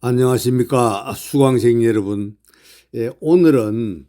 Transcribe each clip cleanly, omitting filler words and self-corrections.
안녕하십니까 수강생 여러분. 오늘은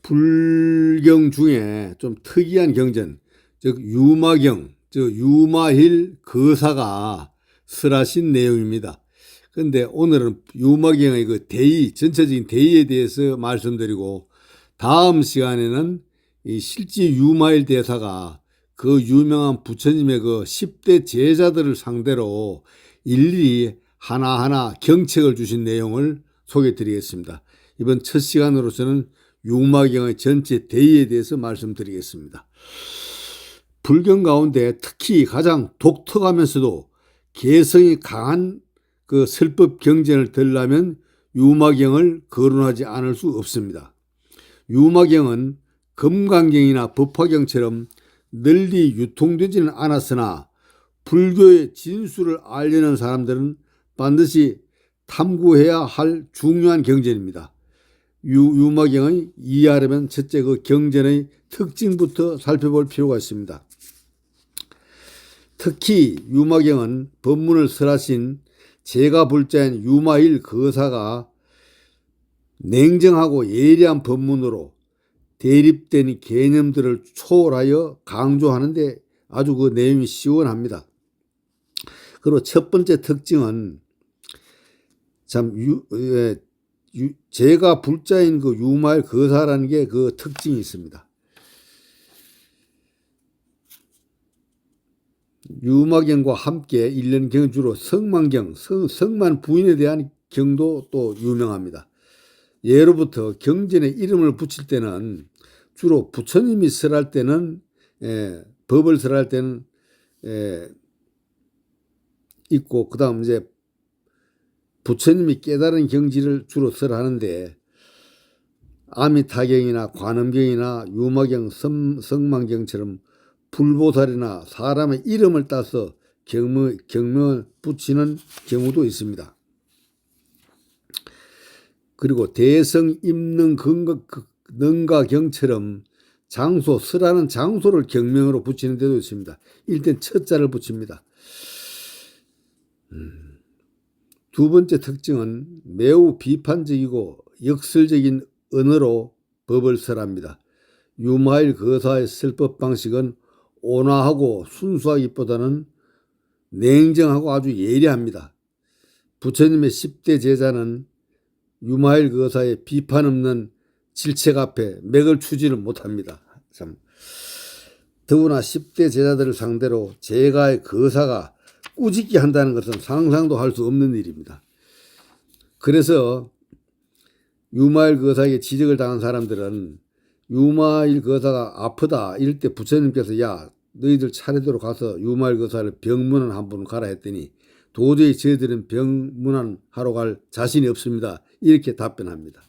불경 중에 좀 특이한 경전, 즉 유마경, 즉 유마힐 거사가 설하신 내용입니다. 그런데 오늘은 유마경의 그 대의, 전체적인 대의에 대해서 말씀드리고, 다음 시간에는 이 실제 유마힐 대사가 그 유명한 부처님의 그 10대 제자들을 상대로 일일이 하나하나 경책을 주신 내용을 소개해 드리겠습니다. 이번 첫 시간으로서는 유마경의 전체 대의에 대해서 말씀드리겠습니다. 불경 가운데 특히 가장 독특하면서도 개성이 강한 그 설법 경전을 들려면 유마경을 거론하지 않을 수 없습니다. 유마경은 금강경이나 법화경처럼 널리 유통되지는 않았으나 불교의 진수를 알려는 사람들은 반드시 탐구해야 할 중요한 경전입니다. 유마경의 이해하려면 첫째 그 경전의 특징부터 살펴볼 필요가 있습니다. 특히 유마경은 법문을 설하신 제가불자인 유마힐 거사가 냉정하고 예리한 법문으로 대립된 개념들을 초월하여 강조하는데 아주 그 내용이 시원합니다. 그리고 첫 번째 특징은 제가 불자인 그 유마힐 거사라는 게 그 특징이 있습니다. 유마경과 함께 읽는 경은 주로 성만경, 성만 부인에 대한 경도 또 유명합니다. 예로부터 경전에 이름을 붙일 때는 주로 부처님이 설할 때는 법을 설할 때는 있고, 그 다음 이제 부처님이 깨달은 경지를 주로 설하는데, 아미타경이나 관음경이나 유마경, 성만경처럼 불보살이나 사람의 이름을 따서 경명을 붙이는 경우도 있습니다. 그리고 대성 임능 능가경처럼 장소, 설하는 장소를 경명으로 붙이는 데도 있습니다. 일단 첫 자를 붙입니다. 두 번째 특징은 매우 비판적이고 역설적인 언어로 법을 설합니다. 유마힐 거사의 설법 방식은 온화하고 순수하기보다는 냉정하고 아주 예리합니다. 부처님의 10대 제자는 유마힐 거사의 비판 없는 질책 앞에 맥을 추지를 못합니다. 참. 더구나 10대 제자들을 상대로 제가의 거사가 꾸짖기 한다는 것은 상상도 할 수 없는 일입니다. 그래서 유마힐 거사에게 지적을 당한 사람들은 유마힐 거사가 아프다 이럴 때 부처님께서 야 너희들 차례대로 가서 유마힐 거사를 병문안 한 번 가라 했더니 도저히 저희들은 병문안 하러 갈 자신이 없습니다. 이렇게 답변합니다.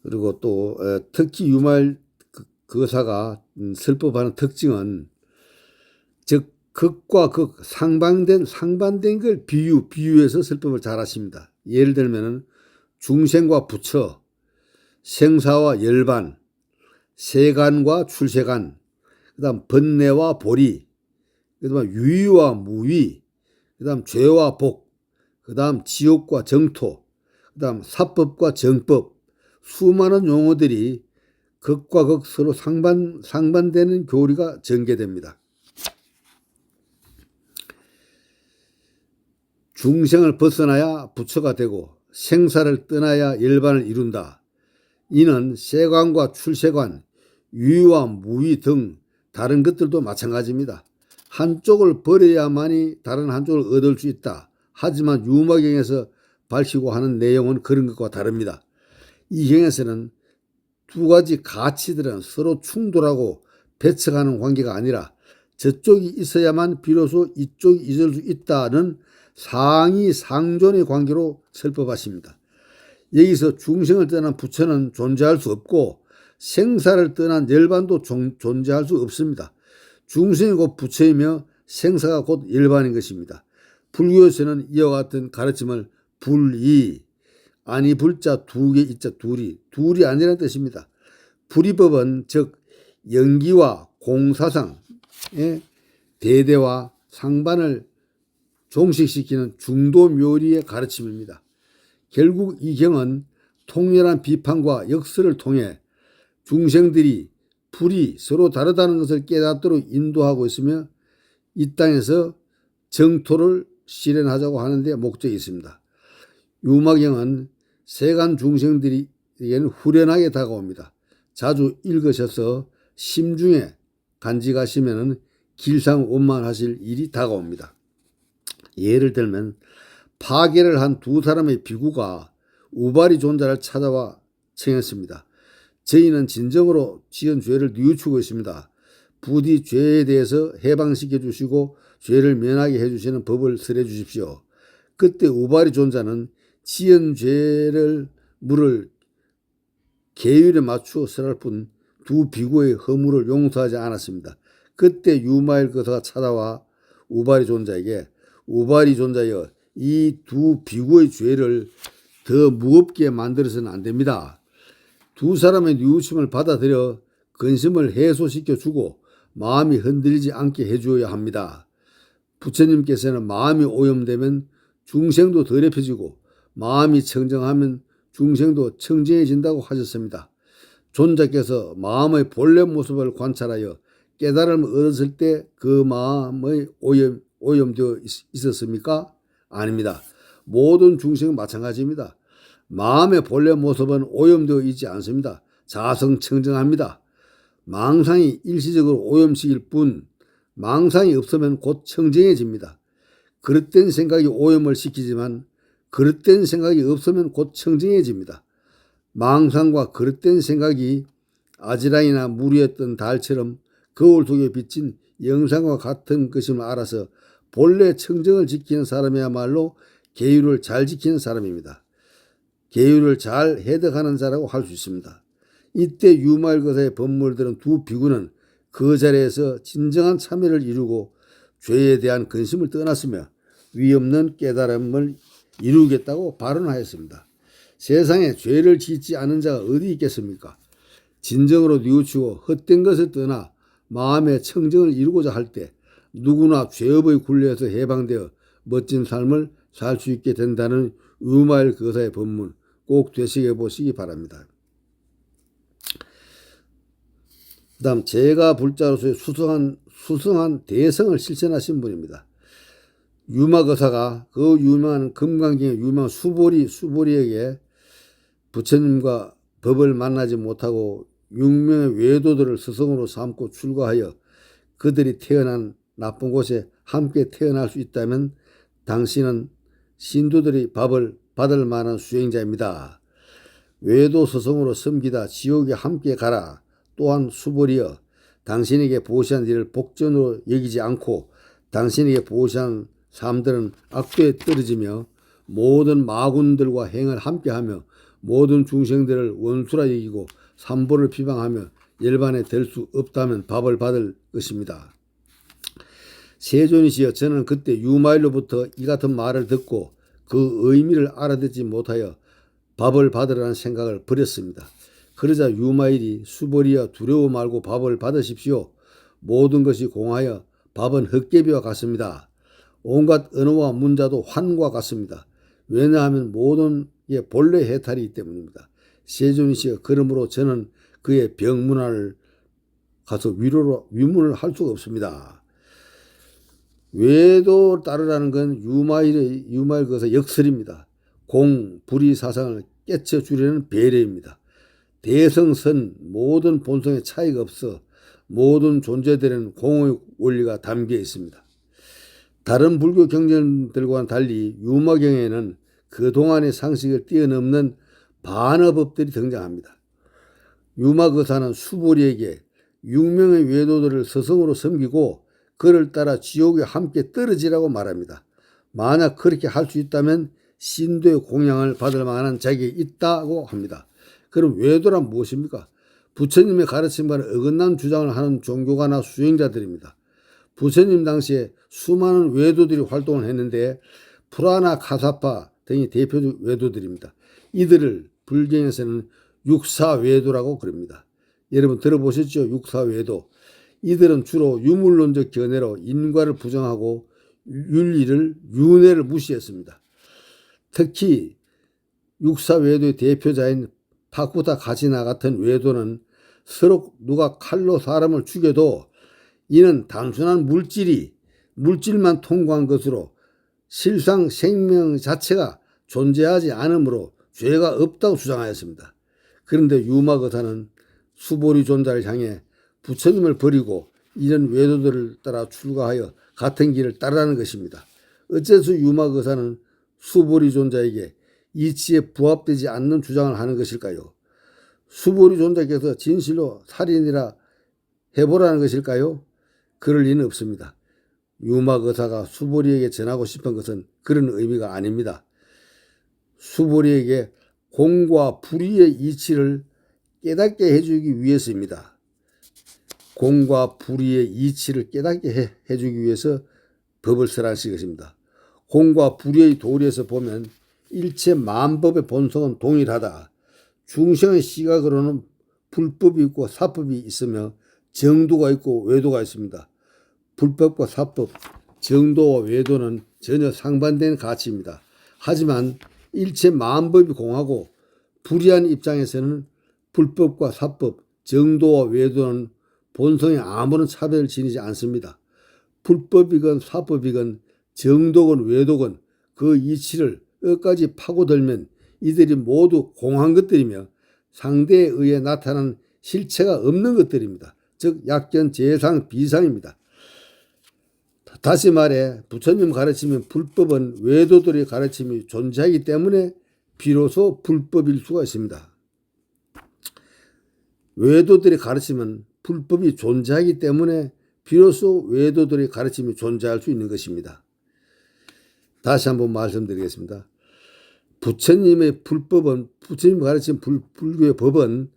그리고 또 특히 유마힐 거사가 설법하는 특징은 즉 극과 극 상반된 걸 비유해서 설법을 잘 하십니다. 예를 들면 중생과 부처, 생사와 열반, 세간과 출세간, 그 다음 번뇌와 보리, 그 다음 유의와 무의, 그 다음 죄와 복, 그 다음 지옥과 정토, 그 다음 사법과 정법, 수많은 용어들이 극과 극 서로 상반되는 교리가 전개됩니다. 중생을 벗어나야 부처가 되고 생사를 떠나야 열반을 이룬다. 이는 세관과 출세관, 유의와 무의 등 다른 것들도 마찬가지입니다. 한쪽을 버려야만이 다른 한쪽을 얻을 수 있다. 하지만 유마경에서 밝히고 하는 내용은 그런 것과 다릅니다. 이 경에서는 두 가지 가치들은 서로 충돌하고 배척하는 관계가 아니라 저쪽이 있어야만 비로소 이쪽이 있을 수 있다는 상이 상존의 관계로 설법하십니다. 여기서 중생을 떠난 부처는 존재할 수 없고 생사를 떠난 열반도 존재할 수 없습니다. 중생이 곧 부처이며 생사가 곧 열반인 것입니다. 불교에서는 이와 같은 가르침을 불이, 아니 불자 두 개 있자 둘이 아니라는 뜻입니다. 불이법은 즉 연기와 공사상, 대대와 상반을 종식시키는 중도묘리의 가르침입니다. 결국 이 경은 통렬한 비판과 역설을 통해 중생들이 불이 서로 다르다는 것을 깨닫도록 인도하고 있으며 이 땅에서 정토를 실현하자고 하는 데 목적이 있습니다. 유마경은 세간 중생들에게는 후련하게 다가옵니다. 자주 읽으셔서 심중에 간직하시면 길상원만하실 일이 다가옵니다. 예를 들면 파괴를 한 두 사람의 비구가 우발이 존자를 찾아와 청했습니다. 저희는 진정으로 지은 죄를 뉘우치고 있습니다. 부디 죄에 대해서 해방시켜 주시고 죄를 면하게 해주시는 법을 설해 주십시오. 그때 우발이 존자는 지은 죄를 물을 계율에 맞추어 설할 뿐 두 비구의 허물을 용서하지 않았습니다. 그때 유마일 거사가 찾아와 우발이 존자에게 우발이 존자여 이 두 비구의 죄를 더 무겁게 만들어서는 안 됩니다. 두 사람의 뉘우침을 받아들여 근심을 해소시켜 주고 마음이 흔들리지 않게 해주어야 합니다. 부처님께서는 마음이 오염되면 중생도 더럽혀지고 마음이 청정하면 중생도 청정해진다고 하셨습니다. 존자께서 마음의 본래 모습을 관찰하여 깨달음을 얻었을 때 그 마음의 오염되어 있었습니까? 아닙니다. 모든 중생은 마찬가지입니다. 마음의 본래 모습은 오염되어 있지 않습니다. 자성청정합니다. 망상이 일시적으로 오염시킬 뿐 망상이 없으면 곧 청정해집니다. 그릇된 생각이 오염을 시키지만 그릇된 생각이 없으면 곧 청정해집니다. 망상과 그릇된 생각이 아지랑이나 물이었던 달처럼 거울 속에 비친 영상과 같은 것임을 알아서 본래 청정을 지키는 사람이야말로 계율을 잘 지키는 사람입니다. 계율을 잘 해석하는 자라고 할 수 있습니다. 이때 유마일거사의 법물들은 두 비구는 그 자리에서 진정한 참회를 이루고 죄에 대한 근심을 떠났으며 위없는 깨달음을 이루겠다고 발언하였습니다. 세상에 죄를 짓지 않은 자가 어디 있겠습니까? 진정으로 뉘우치고 헛된 것을 떠나 마음의 청정을 이루고자 할 때 누구나 죄업의 굴레에서 해방되어 멋진 삶을 살 수 있게 된다는 유마일 거사의 법문 꼭 되새겨 보시기 바랍니다. 그 다음 제가 불자로서의 수성한 대성을 실천하신 분입니다. 유마거사가 그 유명한 금강경의 유명한 수보리에게 부처님과 법을 만나지 못하고 6명의 외도들을 스승으로 삼고 출가하여 그들이 태어난 나쁜 곳에 함께 태어날 수 있다면 당신은 신도들이 밥을 받을 만한 수행자입니다. 외도 스승으로 섬기다 지옥에 함께 가라. 또한 수보리여 당신에게 보시한 일을 복전으로 여기지 않고 당신에게 보시한 사람들은 악도에 떨어지며 모든 마군들과 행을 함께하며 모든 중생들을 원수라 여기고 삼보를 비방하며 열반에 될 수 없다면 밥을 받을 것입니다. 세존이시여 저는 그때 유마일로부터 이 같은 말을 듣고 그 의미를 알아듣지 못하여 밥을 받으라는 생각을 버렸습니다. 그러자 유마일이 수보리여 두려워 말고 밥을 받으십시오. 모든 것이 공하여 밥은 헛개비와 같습니다. 온갖 언어와 문자도 환과 같습니다. 왜냐하면 모든 게 본래 해탈이 있기 때문입니다. 세존이시여 그러므로 저는 그의 병문안을 가서 위문을 할 수가 없습니다. 외도 따르라는 건 유마일 것의 역설입니다. 공, 불의 사상을 깨쳐주려는 배려입니다. 대성선 모든 본성에 차이가 없어 모든 존재들은 공의 원리가 담겨 있습니다. 다른 불교 경전들과는 달리 유마경에는 그동안의 상식을 뛰어넘는 반어법들이 등장합니다. 유마거사는 수보리에게 6명의 외도들을 스승으로 섬기고 그를 따라 지옥에 함께 떨어지라고 말합니다. 만약 그렇게 할 수 있다면 신도의 공양을 받을 만한 자격이 있다고 합니다. 그럼 외도란 무엇입니까? 부처님의 가르침과는 어긋난 주장을 하는 종교가나 수행자들입니다. 부처님 당시에 수많은 외도들이 활동을 했는데 프라나 카사파 등이 대표적 외도들입니다. 이들을 불경에서는 육사외도라고 그럽니다. 여러분 들어보셨죠? 육사외도. 이들은 주로 유물론적 견해로 인과를 부정하고 윤리를 윤회를 무시했습니다. 특히 육사외도의 대표자인 파쿠타 가시나 같은 외도는 서로 누가 칼로 사람을 죽여도 이는 단순한 물질만 통과한 것으로 실상 생명 자체가 존재하지 않으므로 죄가 없다고 주장하였습니다. 그런데 유마거사는 수보리 존자를 향해 부처님을 버리고 이런 외도들을 따라 출가하여 같은 길을 따르라는 것입니다. 어째서 유마거사는 수보리 존자에게 이치에 부합되지 않는 주장을 하는 것일까요? 수보리 존자께서 진실로 살인이라 해보라는 것일까요? 그럴 리는 없습니다. 유마거사가 수보리에게 전하고 싶은 것은 그런 의미가 아닙니다. 수보리에게 공과 불의의 이치를 깨닫게 해주기 위해서입니다. 공과 불의의 이치를 깨닫게 해주기 위해서 법을 설한 것입니다. 공과 불의의 도리에서 보면 일체 만법의 본성은 동일하다. 중생의 시각으로는 불법이 있고 사법이 있으며 정도가 있고 외도가 있습니다. 불법과 사법, 정도와 외도는 전혀 상반된 가치입니다. 하지만 일체 만법이 공하고 불의한 입장에서는 불법과 사법, 정도와 외도는 본성에 아무런 차별을 지니지 않습니다. 불법이건 사법이건 정도건 외도건 그 이치를 끝까지 파고들면 이들이 모두 공한 것들이며 상대에 의해 나타난 실체가 없는 것들입니다. 즉 약견, 재상, 비상입니다. 다시 말해 부처님 가르치면 불법은 외도들의 가르침이 존재하기 때문에 비로소 불법일 수가 있습니다. 외도들의 가르침은 불법이 존재하기 때문에 비로소 외도들의 가르침이 존재할 수 있는 것입니다. 다시 한번 말씀드리겠습니다. 부처님의 불법은, 부처님 가르친 불교의 법은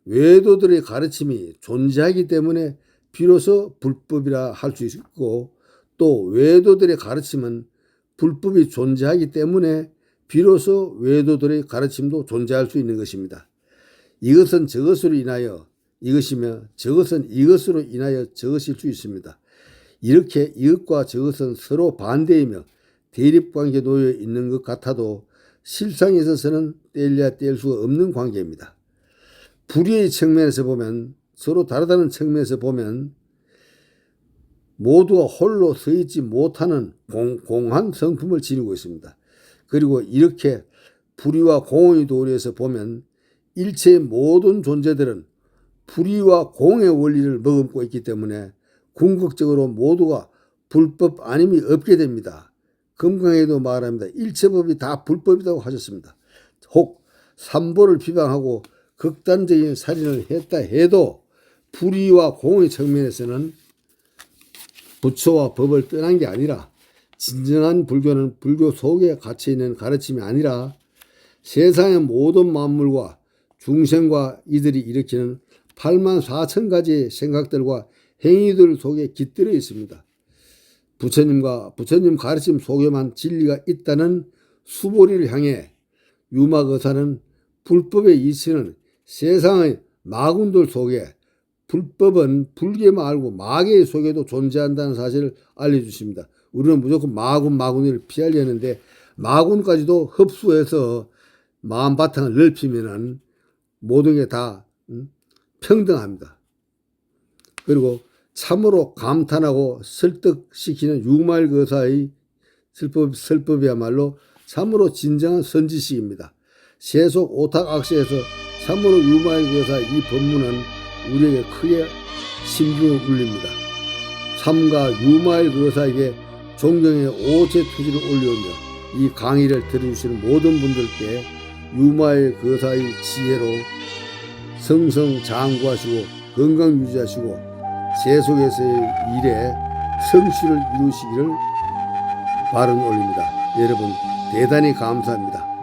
외도들의 가르침이 존재하기 때문에 비로소 불법이라 할 수 있고, 또 외도들의 가르침은 불법이 존재하기 때문에 비로소 외도들의 가르침도 존재할 수 있는 것입니다. 이것은 저것으로 인하여 이것이며 저것은 이것으로 인하여 저것일 수 있습니다. 이렇게 이것과 저것은 서로 반대이며 대립관계에 놓여 있는 것 같아도 실상에 있어서는 떼려야 뗄 수가 없는 관계입니다. 불의의 측면에서 보면, 서로 다르다는 측면에서 보면 모두가 홀로 서 있지 못하는 공한 성품을 지니고 있습니다. 그리고 이렇게 불의와 공의 도리에서 보면 일체의 모든 존재들은 불의와 공의 원리를 머금고 있기 때문에 궁극적으로 모두가 불법 아님이 없게 됩니다. 금강에도 말합니다. 일체법이 다 불법이라고 하셨습니다. 혹 삼보를 비방하고 극단적인 살인을 했다 해도 불의와 공의 측면에서는 부처와 법을 떠난 게 아니라 진정한 불교는 불교 속에 갇혀 있는 가르침이 아니라 세상의 모든 만물과 중생과 이들이 일으키는 8만 4천 가지의 생각들과 행위들 속에 깃들어 있습니다. 부처님 가르침 속에만 진리가 있다는 수보리를 향해 유마거사는 불법의 이치는 세상의 마군들 속에, 불법은 불계 말고 마계 속에도 존재한다는 사실을 알려주십니다. 우리는 무조건 마군을 피하려는데 마군까지도 흡수해서 마음바탕을 넓히면 모든 게 다 평등합니다. 그리고 참으로 감탄하고 설득시키는 유말거사의 설법이야말로 참으로 진정한 선지식입니다. 세속 오탁악세에서 참으로 유말거사의 이 법문은 우리에게 크게 심중을 울립니다. 참가 유말거사에게 존경의 오체투지를 올려오며 이 강의를 들어주시는 모든 분들께 유말거사의 지혜로 성성장구하시고 건강 유지하시고 세속에서의 일에 성취를 이루시기를 바라는 올립니다. 여러분 대단히 감사합니다.